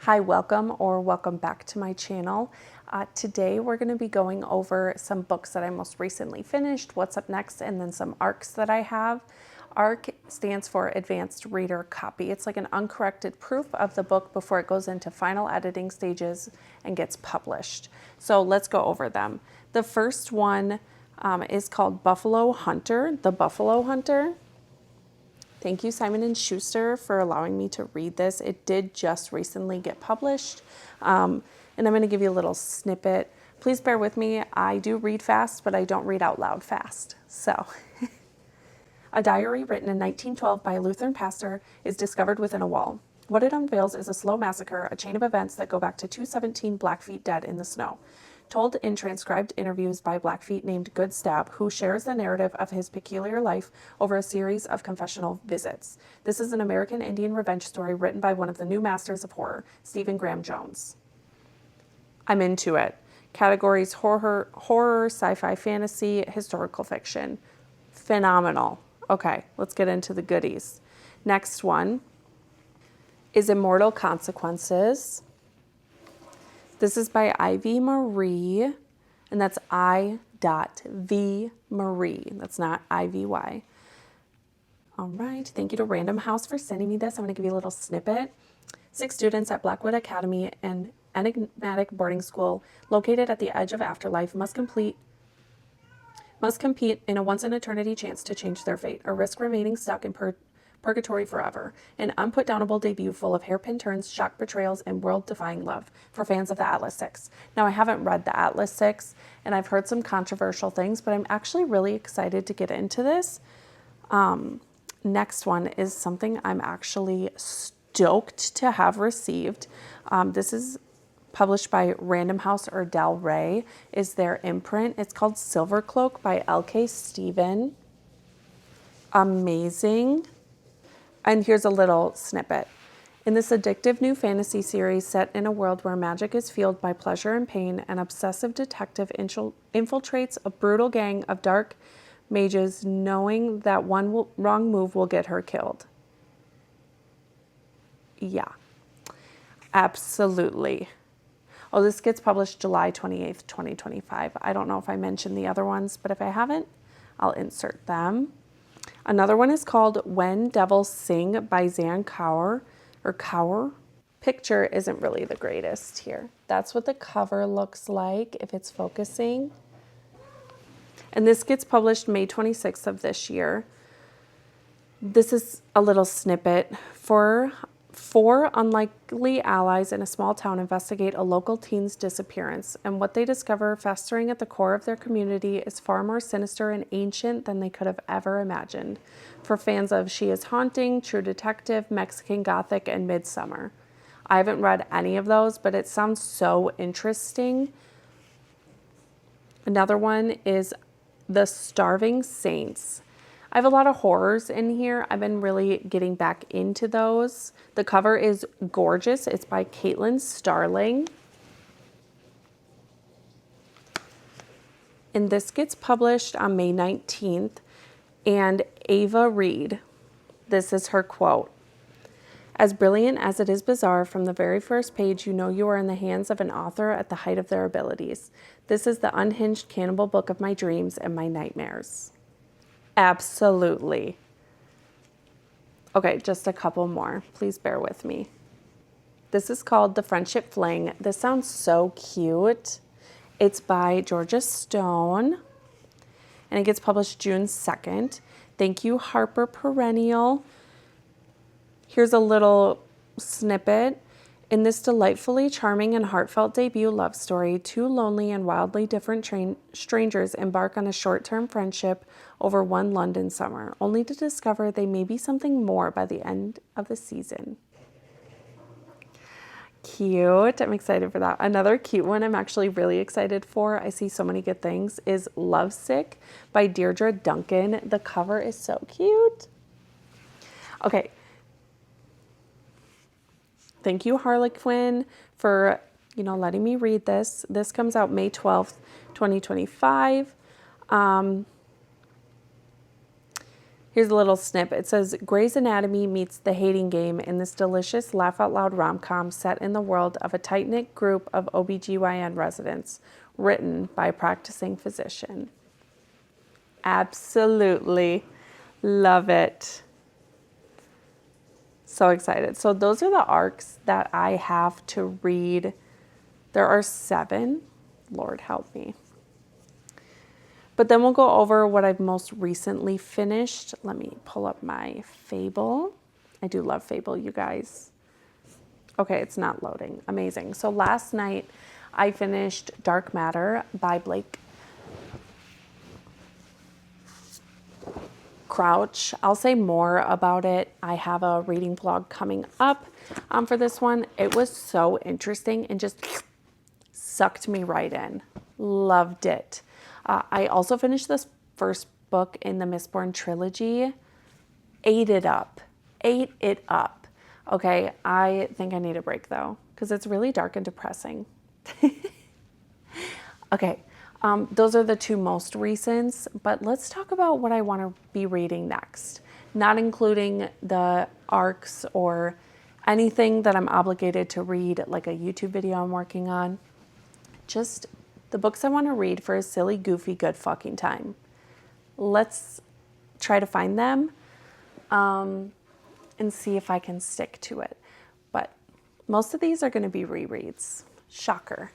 Hi, welcome back to my channel. Today we're going to be going over some books that I most recently finished, what's up next, and then some ARCs that I have. ARC stands for Advanced Reader Copy. It's like an uncorrected proof of the book before it goes into final editing stages and gets published. So let's go over them. The first one is called Buffalo Hunter, The Buffalo Hunter. Thank you, Simon & Schuster, for allowing me to read this. It did just recently get published, and I'm going to give you a little snippet. Please bear with me. I do read fast, but I don't read out loud fast. So, a diary written in 1912 by a Lutheran pastor is discovered within a wall. What it unveils is a slow massacre, a chain of events that go back to 217 Blackfeet dead in the snow. Told in transcribed interviews by Blackfeet named Good Stab, who shares the narrative of his peculiar life over a series of confessional visits. This is an American Indian revenge story written by one of the new masters of horror, Stephen Graham Jones. I'm into it. Categories horror, sci-fi, fantasy, historical fiction. Phenomenal. Okay, let's get into the goodies. Next one is Immortal Consequences. This is by Ivy Marie, and that's I.V. Marie. That's not IVY. All right, thank you to Random House for sending me this. I'm going to give you a little snippet. 6 students at Blackwood Academy, an enigmatic boarding school located at the edge of afterlife, must compete in a once-in-eternity chance to change their fate, or risk remaining stuck in purgatory forever. An unput-downable debut full of hairpin turns, shock betrayals, and world-defying love for fans of the Atlas Six. Now, I haven't read the Atlas Six, and I've heard some controversial things, but I'm actually really excited to get into this. Next one is something I'm actually stoked to have received. This is published by Random House or Del Rey, is their imprint. It's called Silver Cloak by L.K. Stephen. Amazing. And here's a little snippet. In this addictive new fantasy series set in a world where magic is fueled by pleasure and pain, an obsessive detective infiltrates a brutal gang of dark mages knowing that one wrong move will get her killed. Yeah, absolutely. Oh, this gets published July 28th, 2025. I don't know if I mentioned the other ones, but if I haven't, I'll insert them. Another one is called When Devils Sing by Zan Kaur, or Kaur. Picture isn't really the greatest here. That's what the cover looks like if it's focusing. And this gets published May 26th of this year. This is a little snippet. Four unlikely allies in a small town investigate a local teen's disappearance, and what they discover festering at the core of their community is far more sinister and ancient than they could have ever imagined. For fans of She is Haunting, True Detective, Mexican Gothic, and Midsummer. I haven't read any of those, but it sounds so interesting. Another one is The Starving Saints. I have a lot of horrors in here. I've been really getting back into those. The cover is gorgeous. It's by Caitlin Starling. And this gets published on May 19th. And Ava Reed, this is her quote. As brilliant as it is bizarre, from the very first page, you know you are in the hands of an author at the height of their abilities. This is the unhinged cannibal book of my dreams and my nightmares. Absolutely. Okay, just a couple more. Please bear with me. This is called The Friendship Fling. This sounds so cute. It's by Georgia Stone, and it gets published June 2nd. Thank you, Harper Perennial. Here's a little snippet. In this delightfully charming and heartfelt debut love story, 2 lonely and wildly different strangers embark on a short-term friendship over one London summer, only to discover they may be something more by the end of the season. Cute. I'm excited for that. Another cute one I'm actually really excited for, I see so many good things, is Lovesick by Deirdre Duncan. The cover is so cute. Okay. Thank you, Harlequin, for, letting me read this. This comes out May 12th, 2025. Here's a little snip. It says, Grey's Anatomy meets The Hating Game in this delicious laugh-out-loud rom-com set in the world of a tight-knit group of OBGYN residents, written by a practicing physician. Absolutely love it. So excited. So those are the arcs that I have to read. There are 7. Lord help me. But then we'll go over what I've most recently finished. Let me pull up my Fable. I do love Fable, you guys. Okay, it's not loading. Amazing. So last night I finished Dark Matter by Blake Crouch. I'll say more about it. I have a reading vlog coming up for this one. It was so interesting and just sucked me right in. Loved it. I also finished this first book in the Mistborn trilogy. Ate it up. Okay, I think I need a break though, because it's really dark and depressing. Okay, those are the 2 most recents, but let's talk about what I want to be reading next, not including the arcs or anything that I'm obligated to read, like a YouTube video I'm working on. Just the books I want to read for a silly, goofy, good fucking time. Let's try to find them and see if I can stick to it. But most of these are going to be rereads. Shocker.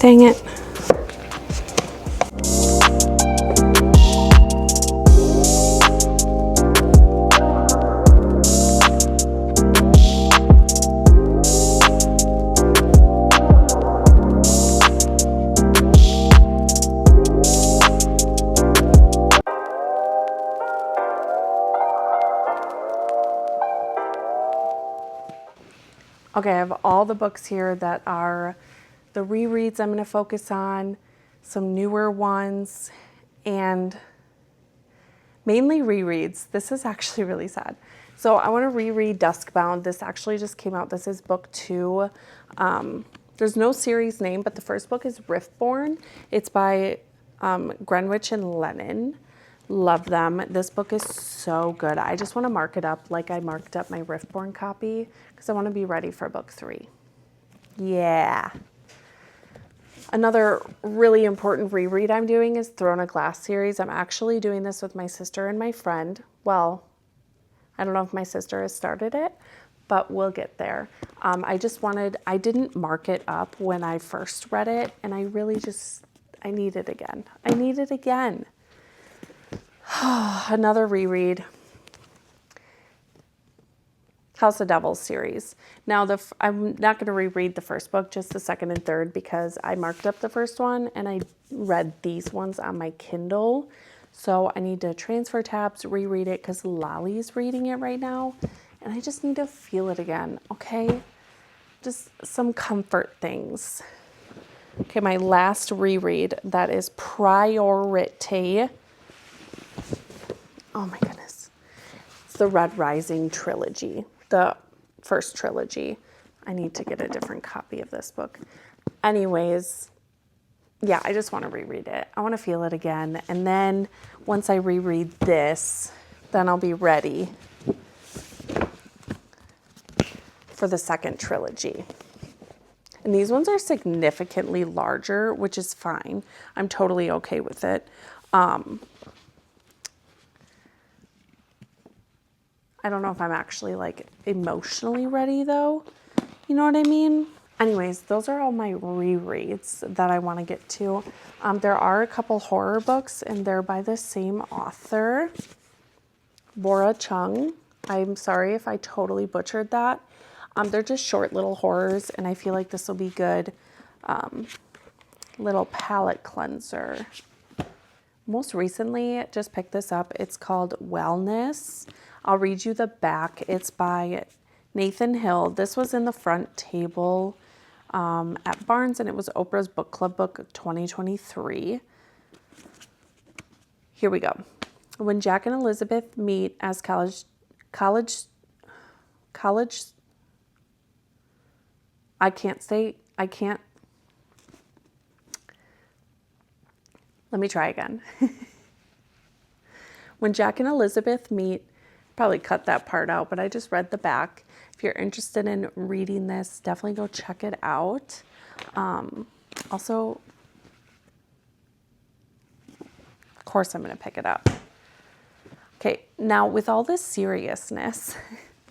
Dang it. Okay, I have all the books here that are the rereads I'm going to focus on, some newer ones, and mainly rereads. This is actually really sad. So I want to reread Duskbound. This actually just came out. This is book 2. There's no series name, but the first book is Riftborn. It's by Greenwich and Lennon. Love them. This book is so good. I just want to mark it up like I marked up my Riftborn copy because I want to be ready for book 3. Yeah. Another really important reread I'm doing is Throne of Glass series. I'm actually doing this with my sister and my friend. Well, I don't know if my sister has started it, but we'll get there. I didn't mark it up when I first read it, and I need it again. I need it again. Another reread. House of Devils series. Now, I'm not going to reread the first book, just the second and third, because I marked up the first one and I read these ones on my Kindle. So I need to transfer tabs, reread it, because Lolly's reading it right now. And I just need to feel it again, okay? Just some comfort things. Okay, my last reread, that is Priority. Oh my goodness. It's the Red Rising trilogy. The first trilogy. I need to get a different copy of this book. Anyways, yeah, I just want to reread it. I want to feel it again. And then once I reread this, then I'll be ready for the second trilogy. And these ones are significantly larger, which is fine. I'm totally okay with it. I don't know if I'm actually like emotionally ready though. You know what I mean? Anyways, those are all my rereads that I want to get to. There are a couple horror books and they're by the same author, Bora Chung. I'm sorry if I totally butchered that. They're just short little horrors, and I feel like this will be good little palette cleanser. Most recently, just picked this up. It's called Wellness. I'll read you the back. It's by Nathan Hill. This was in the front table at Barnes, and it was Oprah's Book Club book 2023. Here we go. When Jack and Elizabeth meet as let me try again. When Jack and Elizabeth meet, probably cut that part out, but I just read the back. If you're interested in reading this, definitely go check it out. Also, of course I'm going to pick it up. Okay, now with all this seriousness,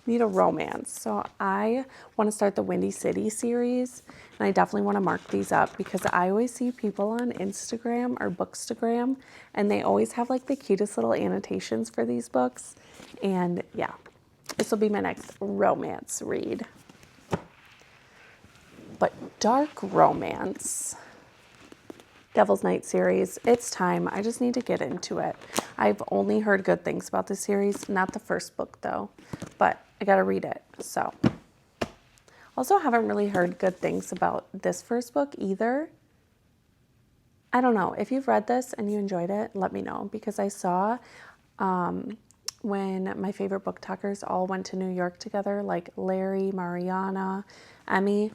need a romance. So I want to start the Windy City series, and I definitely want to mark these up because I always see people on Instagram or Bookstagram, and they always have like the cutest little annotations for these books. And yeah, this will be my next romance read. But dark romance. Devil's Night series, it's time. I just need to get into it. I've only heard good things about this series, not the first book though, but I gotta read it, so. Also haven't really heard good things about this first book either. I don't know, if you've read this and you enjoyed it, let me know, because I saw when my favorite BookTokers all went to New York together, like Larry, Mariana, Emmy,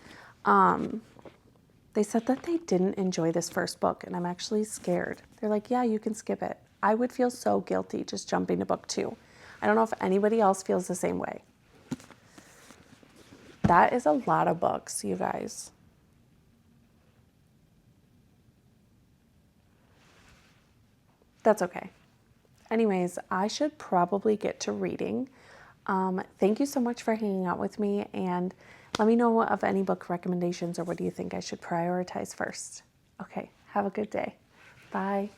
they said that they didn't enjoy this first book, and I'm actually scared. They're like, yeah, you can skip it. I would feel so guilty just jumping to book 2. I don't know if anybody else feels the same way. That is a lot of books, you guys. That's okay. Anyways, I should probably get to reading. Thank you so much for hanging out with me, and let me know of any book recommendations or what do you think I should prioritize first. Okay, have a good day. Bye.